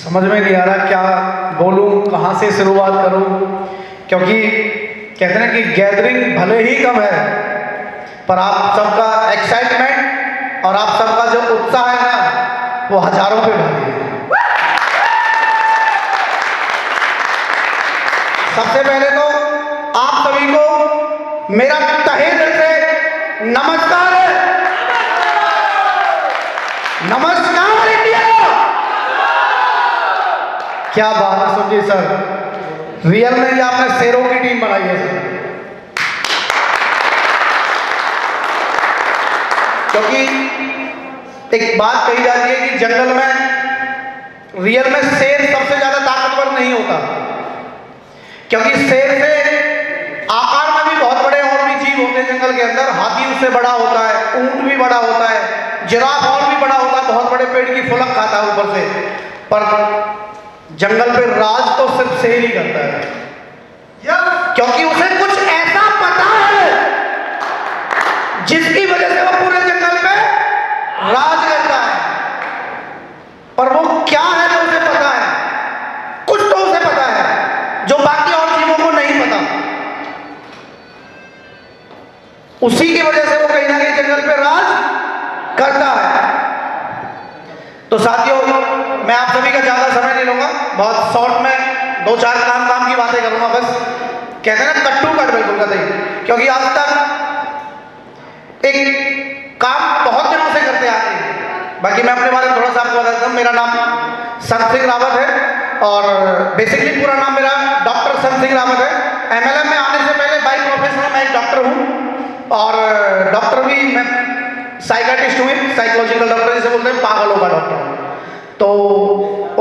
समझ में नहीं आ रहा क्या बोलूं, कहाँ से शुरुआत करूं, क्योंकि कहते हैं कि गैदरिंग भले ही कम है पर आप सबका एक्साइटमेंट और आप सबका जो उत्साह है ना वो हजारों पे भारी है। सबसे पहले तो आप सभी को मेरा तहे दिल से नमस्कार है। नमस्कार इंडिया। क्या बात है सुखजी सर, रियल में भी आपने शेरों की टीम बनाई है सर, क्योंकि एक बात कही जाती है कि जंगल में रियल में शेर सबसे ज्यादा ताकतवर नहीं होता, क्योंकि शेर से आकार में भी बहुत बड़े और भी जीव होते हैं जंगल के अंदर। हाथी उससे बड़ा होता है, ऊंट भी बड़ा होता है, जिराफ और भी बड़ा होता है, बहुत बड़े पेड़ की फुलक खाता है ऊपर से, पर जंगल पे राज तो सिर्फ शेर ही करता है, क्योंकि उसे कुछ ऐसा पता है जिसकी वजह से वो पूरे जंगल पे राज करता है। और वो क्या है जो उसे पता है, कुछ तो उसे पता है जो बाकी और जीवों को नहीं पता। उसी की वजह से वो कहीं ना कहीं जंगल पे राज करता है। तो साथियों, मैं आप सभी का ज्यादा समय नहीं लूंगा, बहुत शॉर्ट में दो चार काम की बातें करूंगा बस। कहते हैं ना कट्टू कट बिल्कुल कतई, क्योंकि आज तक एक काम बहुत दिनों से करते आ रहे हैं। बाकी मैं अपने बारे में थोड़ा सा आपको बता देता हूँ। मेरा नाम संत सिंह रावत है और बेसिकली पूरा नाम मेरा डॉक्टर संत सिंह रावत है। एमएलएम में आने से पहले बाई प्रोफेशन मैं एक डॉक्टर हूँ और डॉक्टर भी मैं साइकाट्रिस्ट हुए, साइकोलॉजिकल डॉक्टर जिसे बोलते हैं, पागलों का डॉक्टर। तो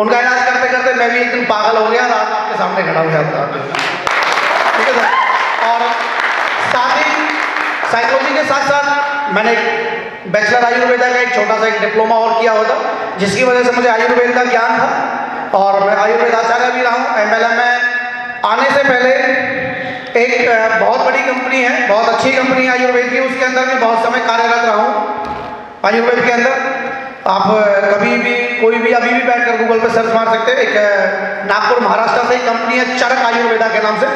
उनका इलाज करते करते मैं भी एक दिन पागल हो गया और आज आपके सामने खड़ा हो जाता, ठीक है सर। और साथ ही साइकोलॉजी के साथ साथ मैंने बैचलर आयुर्वेदा का एक छोटा सा एक डिप्लोमा और किया होता, जिसकी वजह से मुझे आयुर्वेद का ज्ञान था और मैं आयुर्वेद आचार्य भी रहा हूँ। एमएलएम में आने से पहले एक बहुत बड़ी कंपनी है, बहुत अच्छी कंपनी है आयुर्वेद की, उसके अंदर भी बहुत समय कार्यरत रहा हूँ। आयुर्वेद के अंदर आप कभी भी कोई भी अभी भी बैठकर गूगल पे सर्च मार सकते हैं। एक नागपुर महाराष्ट्र से एक कंपनी है चरक आयुर्वेदा के नाम से,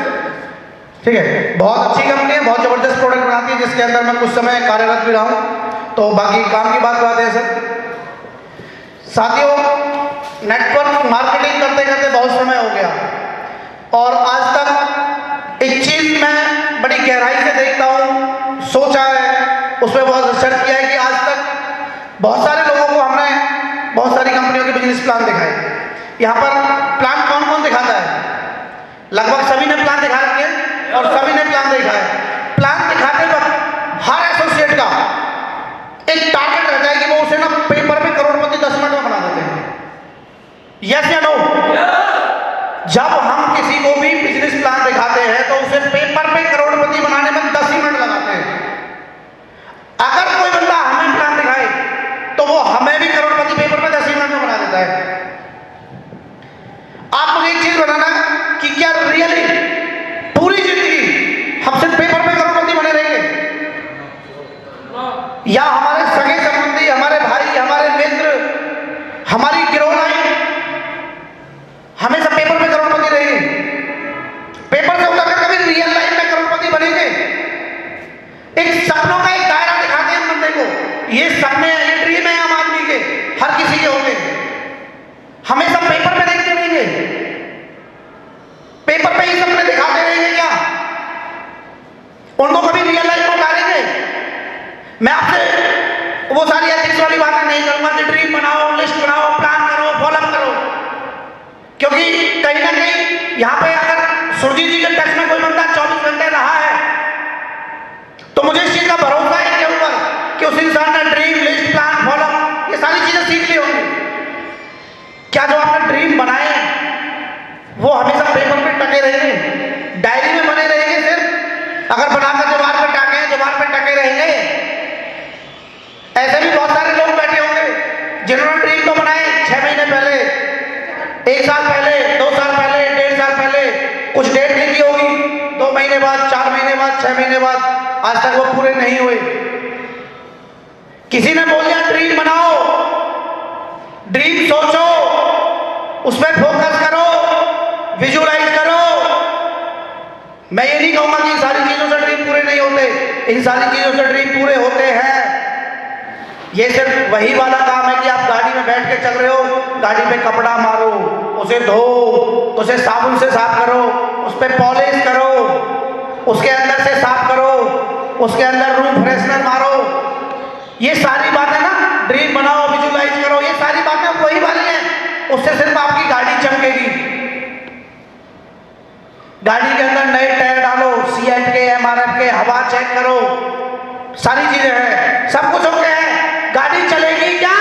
ठीक है, बहुत अच्छी कंपनी है, बहुत जबरदस्त प्रोडक्ट बनाती है, जिसके अंदर मैं कुछ समय कार्यरत भी रहा हूँ। तो बाकी काम की बात है सर। साथियों, नेटवर्क मार्केटिंग करते करते बहुत समय हो गया और आज तक एक चीज मैं बड़ी गहराई से देखता हूँ, सोचा है, उस पर बहुत रिसर्च किया है कि आज तक बहुत सारे लोगों को हमने बहुत सारी कंपनियों के बिजनेस प्लान दिखाए। यहाँ पर प्लान कौन कौन दिखाता है? लगभग सभी ने प्लान दिखा रखे हैं और सभी ने प्लान देखा है। प्लान दिखाते वक्त हर एसोसिएट का एक टारगेट रहता है कि वो उसे ना पेपर पे करोड़पति 10 मिनट में बना देते हैं। यस या नो? जब हम किसी को भी बिजनेस प्लान दिखाते हैं तो उसे पेपर पे करोड़पति बनाने में 10 ही मिनट लगाते हैं। अगर कोई बंदा हमें प्लान दिखाए तो वो हमें भी करोड़पति पेपर पे 10 ही मिनट में बना देता है। आप मुझे एक चीज बताना कि क्या रियली पूरी जिंदगी हम सिर्फ पेपर पे करोड़पति बने रहेंगे, या हमारे सगे संबंधी, हमारे भाई, हमारे मित्र, हमारी गिरोह हमेशा पेपर पे करोड़पति रहेंगे? पेपर से उतरकर कभी रियल लाइफ में करोड़पति बनेंगे? एक सपनों का एक दायरा दिखाते हैं बंदे को, ये सपने, ये ड्रीम है आम आदमी के, हर किसी के होंगे। हमेशा पेपर पे देखते रहेंगे, पेपर पे ही सपने दिखाते रहेंगे क्या? उनको कभी रियल लाइफ में उतारेंगे? मैं आपसे वो सारी एथिक्स वाली बातें नहीं करूंगा कि ड्रीम बनाओ, लिस्ट बनाओ, प्लान करो, फॉलोअप करो, क्योंकि कहीं ना कहीं यहाँ पे अगर सुरजीत जी के टच में कोई बंदा 24 घंटे रहा है तो मुझे इस चीज का भरोसा है कि ऊपर कि उस इंसान ने ड्रीम, लिस्ट, प्लान, फॉलोअप ये सारी चीजें सीख ली होंगी। क्या जो आपने ड्रीम बनाए वो हमेशा पेपर पे टके रहेंगे, डायरी में बने रहेंगे सिर्फ? अगर बनाकर दीवार पे टाके हैं, दीवार पे टके रहेंगे? ऐसे भी बहुत सारे लोग बैठे होंगे जिन्होंने ड्रीम तो बनाए 6 महीने पहले, 1 साल पहले, 2 साल पहले, 1.5 साल पहले, कुछ डेट लिखी होगी, 2 महीने बाद, 4 महीने बाद, 6 महीने बाद, आज तक वो पूरे नहीं हुए। किसी ने बोल दिया ड्रीम बनाओ, ड्रीम सोचो, उस पर फोकस करो, विजुलाइज करो। मैं ये नहीं कहूंगा कि इन सारी चीजों से ड्रीम पूरे नहीं होते, इन सारी चीजों से ड्रीम पूरे होते हैं। ये सिर्फ वही वाला काम है कि आप गाड़ी में बैठ के चल रहे हो, गाड़ी पे कपड़ा मारो, उसे धो, उसे साबुन से साफ करो, उस पर पॉलिश करो, उसके अंदर से साफ करो, उसके अंदर रूम फ्रेशनर मारो। ये सारी बातें ना, ड्रीम बनाओ, विजुलाइज करो, ये सारी बातें वही वाली हैं। उससे सिर्फ आपकी गाड़ी चमकेगी। गाड़ी के अंदर नए टायर डालो, सीएट के, एमआरएफ के, हवा चेक करो, सारी चीजें हैं, सब कुछ ओके है। गाड़ी चलेगी क्या?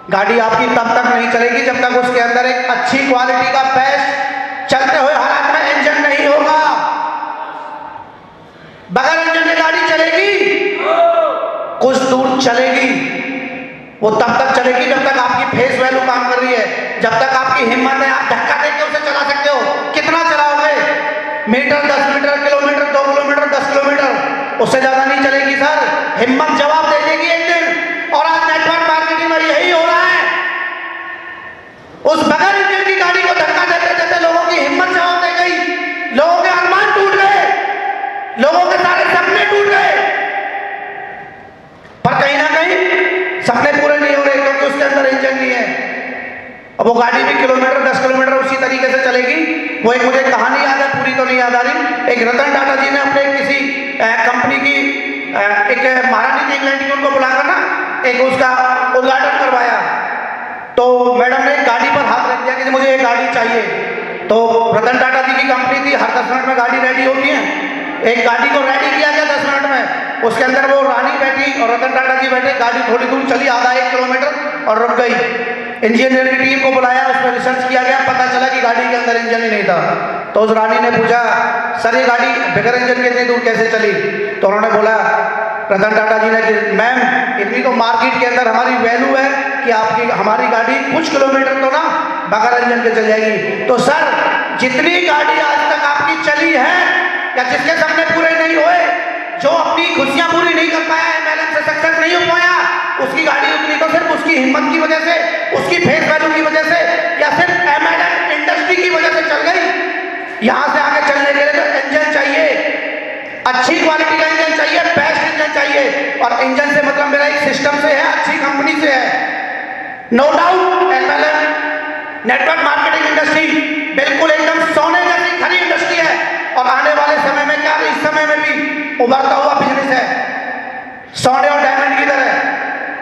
गाड़ी आपकी तब तक नहीं चलेगी जब तक उसके अंदर एक अच्छी क्वालिटी का बेस्ट चलते हुए हालात में इंजन नहीं होगा। बगैर इंजन की गाड़ी चलेगी? कुछ दूर चलेगी, वो तब तक चलेगी जब तक आपकी फेस वैल्यू काम कर रही है, जब तक आपकी हिम्मत है, आप धक्का देके उसे चला सकते हो। कितना चलाओगे? Metre, 10 metre, kilometre, 2 kilometre, 10 kilometre, उससे ज्यादा नहीं चलेगी सर। हिम्मत जवाब दे देगी एक दिन। और आज नेटवर्क मार्केटिंग में यही हो रहा है। उस बगैर इंजन की गाड़ी को धक्का देते देते लोगों की हिम्मत जवाब दे गई, लोगों के अरमान टूट गए, लोगों के सारे सपने टूट गए। पर कहीं ना कहीं सपने पूरे नहीं हो रहे क्योंकि उसके अंदर इंजन नहीं है। अब वो गाड़ी भी किलोमीटर, 10 किलोमीटर उसी तरीके से चलेगी। वो एक मुझे कहानी याद है, पूरी तो नहीं याद आ रही। एक रतन टाटा जी ने अपने किसी कंपनी की एक महारानी थी इंग्लैंड की, उनको बुलाकर ना एक उसका उद्घाटन करवाया। तो मैडम ने गाड़ी पर हाथ रख दिया कि मुझे एक गाड़ी चाहिए। तो रतन टाटा जी की कंपनी थी, हर 10 मिनट में गाड़ी रेडी होती है। एक गाड़ी को रेडी किया गया 10 मिनट में, उसके अंदर वो रानी बैठी और रतन टाटा जी बैठे। गाड़ी थोड़ी दूर चली, आधा 1 किलोमीटर, और रुक गई। इंजीनियर की टीम को बुलाया, उसमें रिसर्च किया गया, पता चला कि गाड़ी के अंदर इंजन ही नहीं था। तो उस रानी ने पूछा, सर ये गाड़ी बगैर इंजन के इतनी दूर कैसे चली? तो उन्होंने बोला, रतन टाटा जी ने, कि मैम इतनी तो मार्केट के अंदर हमारी वैल्यू है कि आपकी हमारी गाड़ी कुछ किलोमीटर तो ना बगैर इंजन के चल जाएगी। तो सर जितनी गाड़ी आज तक आपकी चली है या जिसके सपने पूरे नहीं हुए, जो अपनी खुशियां पूरी नहीं कर पाया, एमएलएम से सक्सेस नहीं हो पाया, उसकी गाड़ी उतनी तो सिर्फ उसकी हिम्मत की वजह से, उसकी फेस वैल्यू की वजह से, या सिर्फ एमएलएम इंडस्ट्री की वजह से चल गई। यहां से आगे चलने के लिए तो इंजन चाहिए, अच्छी क्वालिटी का इंजन चाहिए, बेस्ट इंजन चाहिए। और इंजन से मतलब मेरा एक सिस्टम से है, अच्छी कंपनी से है। No doubt MLM network marketing industry बिल्कुल एकदम सोने जैसी खरी इंडस्ट्री है, और आने वाले समय में क्या, इस समय में भी उभरता हुआ बिजनेस है, सोने और डायमंड की तरह।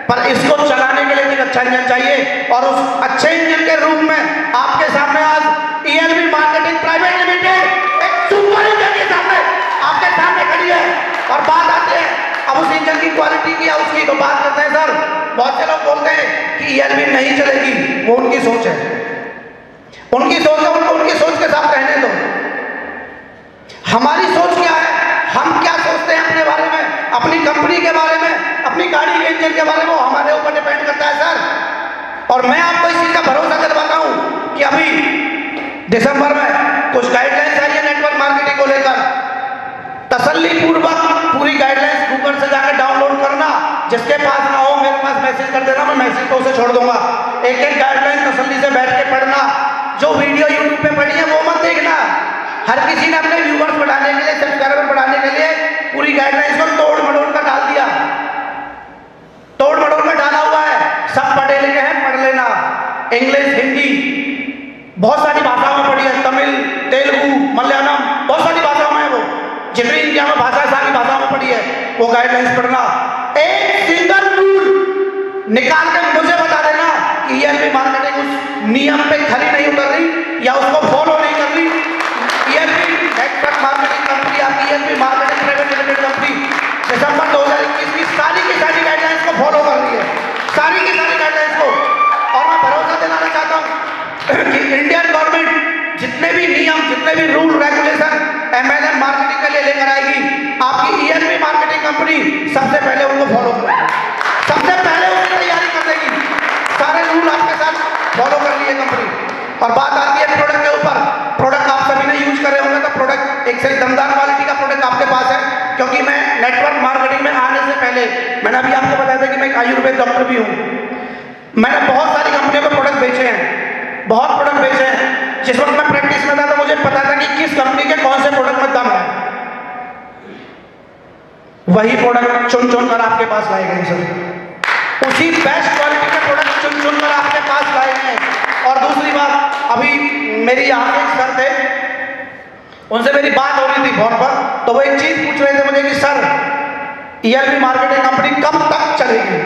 पर इसको चलाने के लिए एक अच्छा इंजन चाहिए, और उस अच्छे इंजन के रूप में आपके सामने आज ईएलवी मार्केटिंग प्राइवेट लिमिटेड एक सुपर इंजन के सामने आपके सामने खड़ी है। और बात आती है अब उस इंजन की क्वालिटी की या उसकी, तो बात करते हैं सर। बहुत से लोग बोलते हैं कि ईएलवी नहीं चलेगी, वो उनकी सोच है, उनकी सोच है, उनको उनकी सोच के साथ रहने दो। हमारी सोच क्या है, हम क्या सोचते हैं अपने बारे में, अपनी कंपनी के बारे में, अपनी गाड़ी के इंजन के बारे में, वो हमारे ऊपर डिपेंड करता है सर। और मैं आपको इस चीज का भरोसा दिलवाता हूं कि अभी दिसंबर में कुछ गाइडलाइंस आई है नेटवर्क मार्केटिंग को लेकर। तसल्ली पूर्वक पूरी गाइडलाइंस गूगल से जाकर डाउनलोड करना, जिसके पास ना हो मेरे पास मैसेज कर देना, मैं मैसेज तो उसे छोड़ दूंगा। एक एक गाइडलाइन तसल्ली से बैठ के पढ़ना। जो वीडियो यूट्यूब पे पढ़ी है वो मत देखना। हर किसी ने अपने व्यूवर्स बढ़ाने के लिए, सब्सक्राइबर बढ़ाने के लिए पूरी गाइडलाइंस को तोड़ मड़ोड़ कर डाल दिया, तोड़ मड़ोड़ कर डाला हुआ है। सब पढ़े लिखे हैं, पढ़ लेना। इंग्लिश, हिंदी, बहुत सारी भाषाओं में पढ़ी है, तमिल, तेलुगु, मलयालम, बहुत सारी भाषाओं में है वो। जितनी इंडिया में भाषा है सारी भाषाओं में पढ़ी है, वो गाइडलाइंस पढ़ना। एक सिंगल रूल निकाल के मुझे बता देना कि ईएलवी मार्केटिंग उस नियम पे खरी नहीं उतर रही या उसको फॉलो नहीं कर रही। ईएलवी नेटवर्क मार्केटिंग कंपनी, आपकी ELV marketing private limited company दिसंबर 2021 की सारी गाइडलाइंस को फॉलो कर रही है, सारी की सारी गाइडलाइंस को। और मैं भरोसा दिलाना चाहता हूँ कि इंडियन गवर्नमेंट जितने भी नियम, जितने भी रूल रेगुलेशन एमएलएम मार्केटिंग के लिए लेकर आएगी, आपकी ईएलवी मार्केटिंग कंपनी सबसे पहले उनको फॉलो करेगी, सबसे पहले उसकी तैयारी कर देगी, सारे रूल आपके साथ फॉलो कर लिए कंपनी। और बात आती है प्रोडक्ट के ऊपर। प्रोडक्ट आप सभी ने यूज कर रहे होंगे, तो प्रोडक्ट एक से दमदार क्वालिटी का प्रोडक्ट आपके पास है। क्योंकि मैं नेटवर्क मार्केटिंग में आने से पहले, मैंने अभी आपको बताया था कि मैं एक आयुर्वेद डॉक्टर भी हूँ। मैंने बहुत सारी बहुत प्रोडक्ट बेचे हैं। जिस वक्त मैं प्रैक्टिस में था तो मुझे पता था कि किस कंपनी के कौन से प्रोडक्ट में दम है, वही प्रोडक्ट चुन चुन कर आपके पास लाए गए सर। उसी बेस्ट क्वालिटी के प्रोडक्ट चुन चुन कर आपके पास लाए गए। और दूसरी बात, अभी मेरी यहाँ पे एक सर थे, उनसे मेरी बात हो रही थी फोन पर, तो वो एक चीज पूछ रहे थे मुझे कि सर ELB मार्केटिंग कंपनी कब तक चलेगी।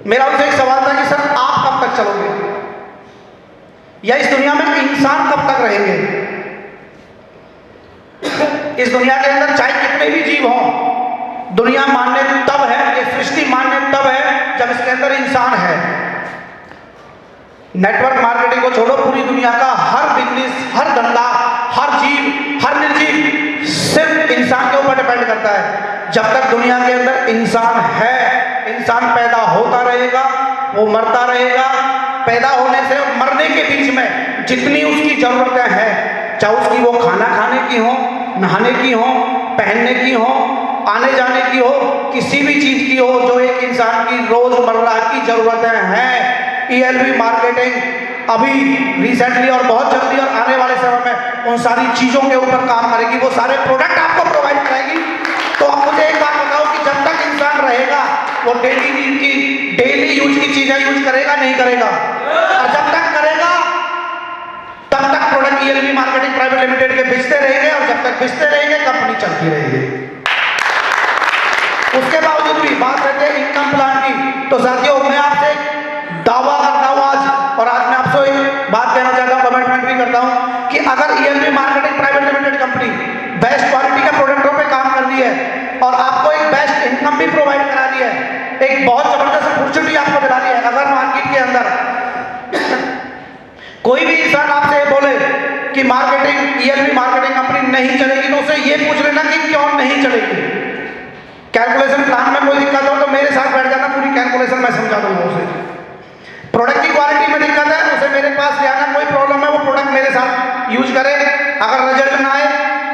मेरा उनसे एक सवाल था कि सर आप कब तक चलोगे, या इस दुनिया में इंसान कब तक रहेंगे। इस दुनिया के अंदर चाहे कितने भी जीव हों, दुनिया मान्य तब है, ये सृष्टि मान्य तब है जब इसके अंदर इंसान है। नेटवर्क मार्केटिंग को छोड़ो, पूरी दुनिया का हर बिजनेस, हर धंधा, हर जीव, हर निर्जीव सिर्फ इंसान के ऊपर डिपेंड करता है। जब तक दुनिया के अंदर इंसान है, इंसान पैदा होता रहेगा, वो मरता रहेगा। पैदा होने से मरने के बीच में जितनी उसकी जरूरतें हैं, चाहे उसकी वो खाना खाने की हो, नहाने की हो, पहनने की हो, आने जाने की हो, किसी भी चीज की हो जो एक इंसान की रोजमर्रा की जरूरतें हैं, ELB मार्केटिंग अभी रिसेंटली और बहुत जल्दी और आने वाले समय में उन सारी चीजों के ऊपर काम करेगी। वो सारे प्रोडक्ट आपको प्रोवाइड कराएगी। तो आप मुझे एक बात बताओ कि जब तक इंसान रहेगा वो डेली यूज की चीजें यूज करेगा नहीं करेगा, और जब तक करेगा तब तक product ELB marketing private limited के बेचते रहेंगे, और जब तक बेचते रहेंगे कंपनी चलती रहेगी। उसके बावजूद भी बात करते हैं इनकम प्लान की, तो साथियों मैं आपसे दावा करता हूं आज मैं आपसे एक बात कहना चाहता हूं, कमिटमेंट भी करता हूं कि अगर ELB marketing private limited company best quality के प्रोडक्टों पे काम कर रही है और आपको एक बेस्ट इनकम भी प्रोवाइड करा रही है, एक बहुत जबरदस्त अपॉर्चुनिटी आपको दिला रही है। अगर मार्केट के अंदर कोई भी इंसान आपसे बोले कि ELB मार्केटिंग कंपनी नहीं चलेगी, तो उसे ये पूछ लेना कि क्यों नहीं चलेगी। कैलकुलेशन प्लान में कोई दिक्कत हो तो मेरे साथ बैठ जाना, पूरी कैलकुलेशन मैं समझा दूंगा उसे। प्रोडक्ट की क्वालिटी में दिक्कत है, उसे मेरे पास ले आना, कोई प्रॉब्लम है वो प्रोडक्ट मेरे साथ यूज करे, अगर रिजल्ट ना आए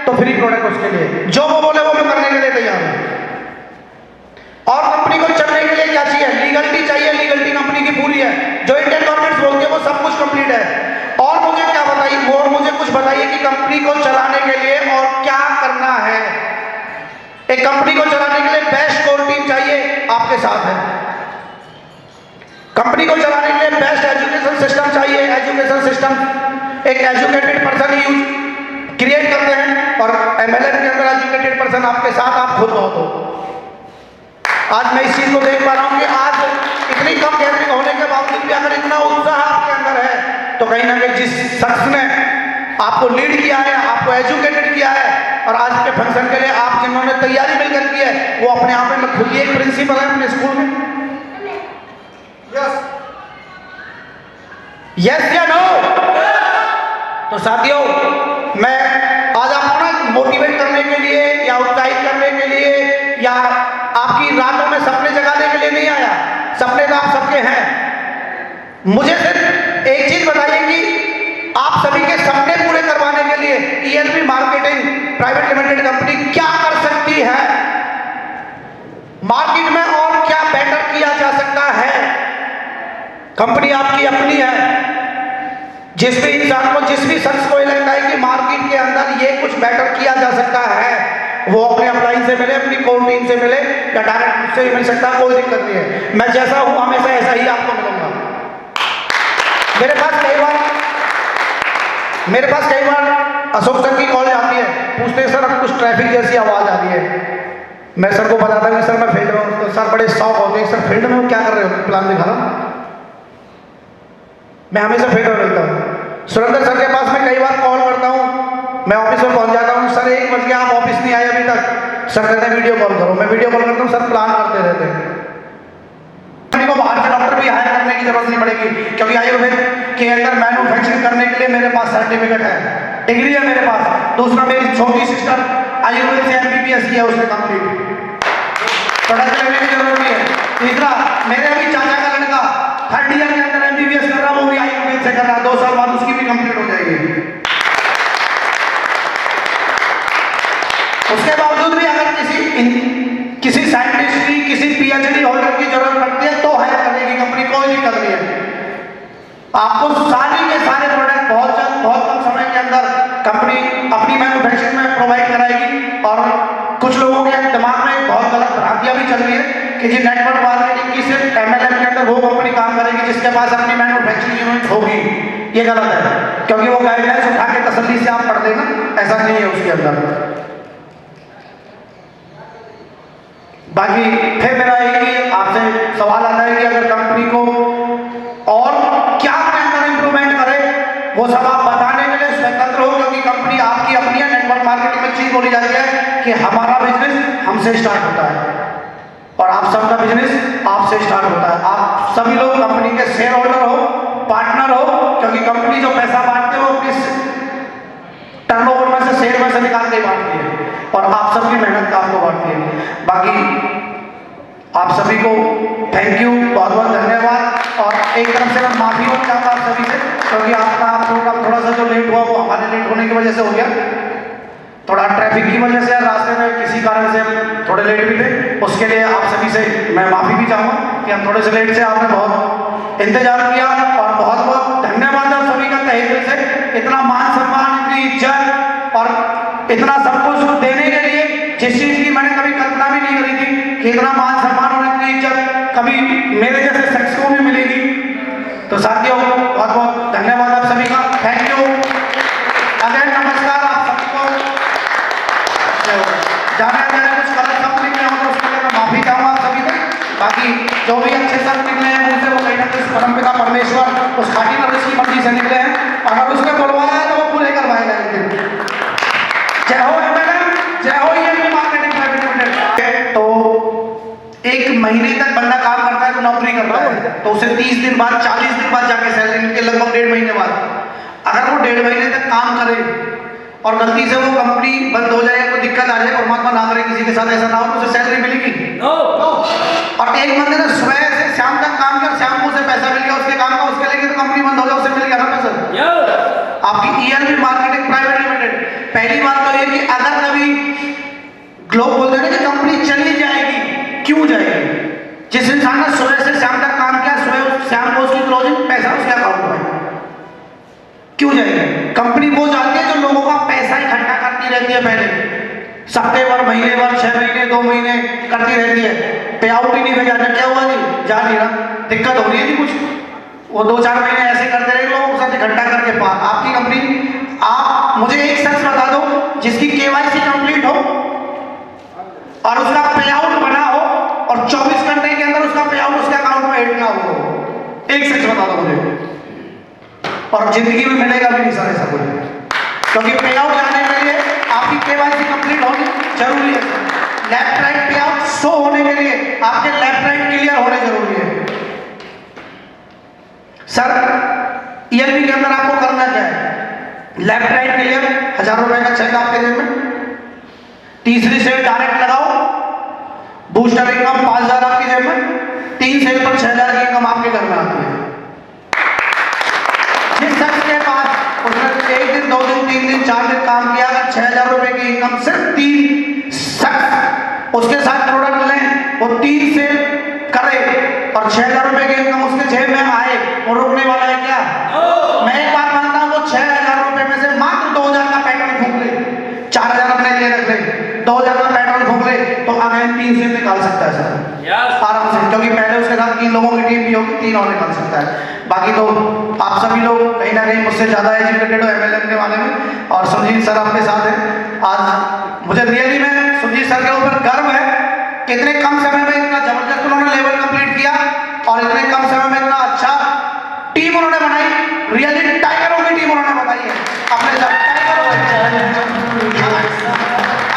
तो फ्री प्रोडक्ट उसके लिए, जो वो बोले वो मैं करने के लिए तैयार हूं। और कंपनी को चलने के लिए क्या चाहिए, लीगलिटी चाहिए, लीगलिटी कंपनी की पूरी है, जो इंडियन गवर्नमेंट बोलती है वो सब कुछ कंप्लीट है। और मुझे क्या बताइए, और मुझे कुछ बताइए कि कंपनी को चलाने के लिए और क्या करना है। एक कंपनी को चलाने के लिए बेस्ट कोर टीम चाहिए, आपके साथ है। कंपनी को चलाने के लिए बेस्ट एजुकेशन सिस्टम चाहिए, एजुकेशन सिस्टम एक एजुकेटेड पर्सन ही यूज क्रिएट करते हैं, और MLM के अंदर एजुकेटेड पर्सन आपके साथ, आप खुद बहुत हो। आज मैं इस चीज को देख पा रहा हूं कि आज इतनी कम गैदरिंग होने के बावजूद भी अगर इतना उत्साह आपके अंदर है, तो कहीं ना कहीं जिस शख्स ने आपको लीड किया है, आपको एजुकेटेड किया है, और आज के फंक्शन के लिए आप जिन्होंने तैयारी मिलकर की है, वो अपने आप में खुद ही एक प्रिंसिपल है अपने स्कूल में। यस या नो? तो साथियों मैं आज आपको ना मोटिवेट करने के लिए या उत्साहित करने के लिए या आपकी रातों में सपने जगाने के लिए नहीं आया। सपने तो आप सबके हैं। मुझे सिर्फ एक चीज बताइए कि आप सभी के सपने पूरे करवाने के लिए ELB marketing private limited company क्या कर सकती है, मार्केट में और क्या बेटर किया जा सकता है। कंपनी आपकी अपनी है। जिस भी इंसान को, जिस भी शख्स को ये लगता है कि मार्केट के अंदर ये कुछ बेटर किया जा सकता है, वो अपने अपलाइन से मिले, अपनी कोर टीम से मिले, या डायरेक्ट मुझसे भी मिल सकता है, कोई दिक्कत नहीं है। मैं जैसा हूं हमेशा ऐसा ही आपको मिलूंगा। मेरे पास कई बार अशोक सर की कॉल आती है, पूछते हैं सर अब कुछ ट्रैफिक जैसी आवाज आ रही है। मैं सर को बताता हूँ कि सर मैं फील्ड में हूँ, तो सर बड़े शौक होते हैं, सर फील्ड में हो, क्या कर रहे हो, प्लान दिखा रहा हूँ। मैं हमेशा फील्ड में रहता हूँ। सुरेंद्र सर के पास मैं कई बार कॉल करता हूँ, मैं ऑफिस में पहुंच जाता हूँ, सर 1 बज गया आप ऑफिस नहीं आए अभी तक। सर कहते हैं वीडियो कॉल करो, मैं वीडियो कॉल करता हूँ, सर प्लान करते रहते हैं। को बाहर से डॉक्टर भी हायर करने की जरूरत नहीं पड़ेगी, क्योंकि आयुर्वेद के अंदर मैन्युफैक्चरिंग करने के लिए मेरे पास सर्टिफिकेट है, डिग्री है मेरे पास। दूसरा मेरी छोटी सिस्टर आयुर्वेद से MBBS किया उसने कंप्लीट, प्रोडक्ट लेने की जरूरत नहीं है। तीसरा मेरे अभी चाचा का लड़का 3rd ईयर के अंदर MBBS कर रहा, वो भी आयुर्वेद से कर रहा, 2 साल बाद उसकी भी कंप्लीट हो जाएगी। उसके बावजूद भी अगर किसी साइंटिस्ट की, किसी PhD होल्डर की जरूरत पड़ती है तो हायर करने की कंपनी, कोई दिक्कत नहीं है। आप अंदर वो कंपनी काम करेगी जिसके पास अपनी मैन्युफैक्चरिंग यूनिट होगी, ये गलत है, क्योंकि वो गाइडलाइंस उठा के तसल्ली से आप पढ़ लेना, ऐसा नहीं है उसके अंदर। बाकी फिर मेरा एक ही आपसे सवाल आता है कि अगर कंपनी को और क्या अपने अंदर इंप्रूवमेंट करे, वो सब आप बताने के लिए स्वतंत्र हो, क्योंकि कंपनी आपकी अपनी है। नेटवर्क मार्केटिंग में चीज बोली जाती है कि हमारा बिजनेस हमसे स्टार्ट होता है और आप सबका बिजनेस आपसे स्टार्ट होता है। आप सभी लोग कंपनी के शेयर होल्डर हो, पार्टनर हो, क्योंकि कंपनी जो पैसा बांटते हो अपनी टर्नओवर में से, शेयर में से निकाल के बांटती है और आप सबकी मेहनत का आपको बांटती है। बाकी आप सभी को थैंक यू, बहुत बहुत धन्यवाद। और एक तरफ से मैं माफी हो चाहता आप सभी से, क्योंकि आपका प्रोग्राम थोड़ा सा जो लेट हुआ वो हमारे लेट होने की वजह से हो गया, थोड़ा ट्रैफिक की वजह से, रास्ते में किसी कारण से हम थोड़े लेट भी थे। उसके लिए आप सभी से मैं माफी भी चाहूँगा कि हम थोड़े से लेट से, आपने बहुत इंतजार किया और बहुत बहुत धन्यवाद आप सभी का तहे दिल से। इतना मान सम्मान, इतनी इज्जत और इतना सब कुछ देने के लिए, जिस चीज की मैंने कभी कल्पना भी नहीं करी थी कि इतना मान सम्मान और इतनी इज्जत कभी मेरे जैसे शख्स को भी मिलेगी। तो साथियों बहुत बहुत धन्यवाद आप सभी का, थैंक यू अगेन, नमस्कार आप सभी को। जाने कुछ गलत शब्द निकले हो तो उसके लिए मैं माफी चाहूँगा आप सभी से। बाकी जो भी अच्छे शब्द निकले हैं उनसे वो कहीं ना कहीं परमपिता परमेश्वर उस खाटी नरेश की मर्जी से निकले हैं। अगर उसने बुलवाया है तो वो पूरे करवाएगा एक दिन। जय हो मैडम, जय हो ये मार्केटिंग प्राइवेट लिमिटेड। तो एक महीने तक बंदा काम करता है तो नौकरी करता है, तो उसे 30 दिन बाद 40 दिन बाद जाके सैलरी मिलती है, लगभग 1.5 महीने बाद। अगर वो 1.5 महीने तक काम करे और गलती से वो कंपनी बंद हो जाए, कोई दिक्कत आ जाए, परमात्मा ना करे किसी के साथ ऐसा ना हो, तो उसे सैलरी मिलेगी? और एक बंदे ने सुबह से शाम तक काम किया, शाम को उसे पैसा मिल गया उसके काम का, उसके लेके तो कंपनी बंद हो जाए, उसे मिल गया ना पैसा। आपकी ईएलबी मार्केटिंग प्राइवेट लिमिटेड, पहली बात तो ये कि अगर कभी लोग बोलते हैं कि कंपनी चली जाएगी, क्यों जाएगी? जिस इंसान ने सुबह से शाम तक काम किया, सुबह शाम को उसकी क्लोजिंग पैसा उसके अकाउंट में, क्यों जाएगी? कंपनी वो जाती है जो लोगों का पैसा इकट्ठा करती रहती है, पहले सप्ताह भर, महीने भर, 6 महीने, 2 महीने करती रहती है, पे आउट ही नहीं भेजा, क्या हुआ जी, जा नहीं रहा, दिक्कत हो रही है जी कुछ, वो 2-4 महीने ऐसे करते रहे, लोगों के साथ इकट्ठा करके पास। आपकी कंपनी, आप मुझे एक शख्स बता दो जिसकी केवाईसी कंप्लीट हो और उसका पे आउट बना हो और 24 घंटे के अंदर उसका पे आउट उसके अकाउंट में एड ना हो, एक शख्स बता दो मुझे। और जिंदगी में मिलेगा भी नहीं सर ऐसा कोई, क्योंकि पे आउट जाने के लिए आपकी केवाईसी कंप्लीट होनी जरूरी है। लेफ्ट राइट पे आउट शो होने के लिए आपके लेफ्ट राइट क्लियर होने जरूरी है। सर ईएलबी के अंदर आपको करना क्या है? लेफ्ट राइट क्लियर, 1000 रुपए का चेक आपके जेब में, तीसरी सेल डायरेक्ट लगाओ, बूस्टर इनकम 5000 आपकी जेब में, 3 सेल पर 6000 की इनकम आपके घर में आती है। जिस शख्स के पास उसने 1 दिन, 2 दिन, 3 दिन, 4 दिन काम किया, अगर 6000 रुपए की इनकम सिर्फ 3 शख्स उसके साथ प्रोडक्ट लें, वो 3 सेल करे और 6000 रुपए की इनकम उसके जेब में आए, वो रुकने वाला है क्या? मैं एक बात मानता हूँ, वो 6000 रुपए में से मात्र 2000 का पेट्रोल फूंक ले, 4000 अपने लिए रख ले, 2000 का पेट्रोल फूंक ले, तो अगेन 3 सेल निकाल सकता है सर आराम से, क्योंकि पहले उसके साथ 3 लोगों की टीम भी होगी, 3 और निकाल सकता है। बाकी तो आप सभी लोग कहीं ना कहीं मुझसे ज्यादा एजुकेटेड हो एमएलएम के बारे में, और सुरजीत सर आपके साथ हैं। आज मुझे रियली में सुरजीत सर के ऊपर गर्व है कि इतने कम समय में इतना जबरदस्त उन्होंने लेवल कंप्लीट किया और इतने कम समय में इतना अच्छा टीम उन्होंने बनाई, रियली टाइगरों की टीम उन्होंने बनाई है अपने साथ।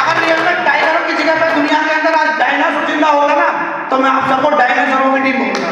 अगर रियल में टाइगरों की जगह पर दुनिया के अंदर आज डायनासोर जिंदा होगा ना, तो मैं आप सबको डायनासोरों की टीम बोलूंगा।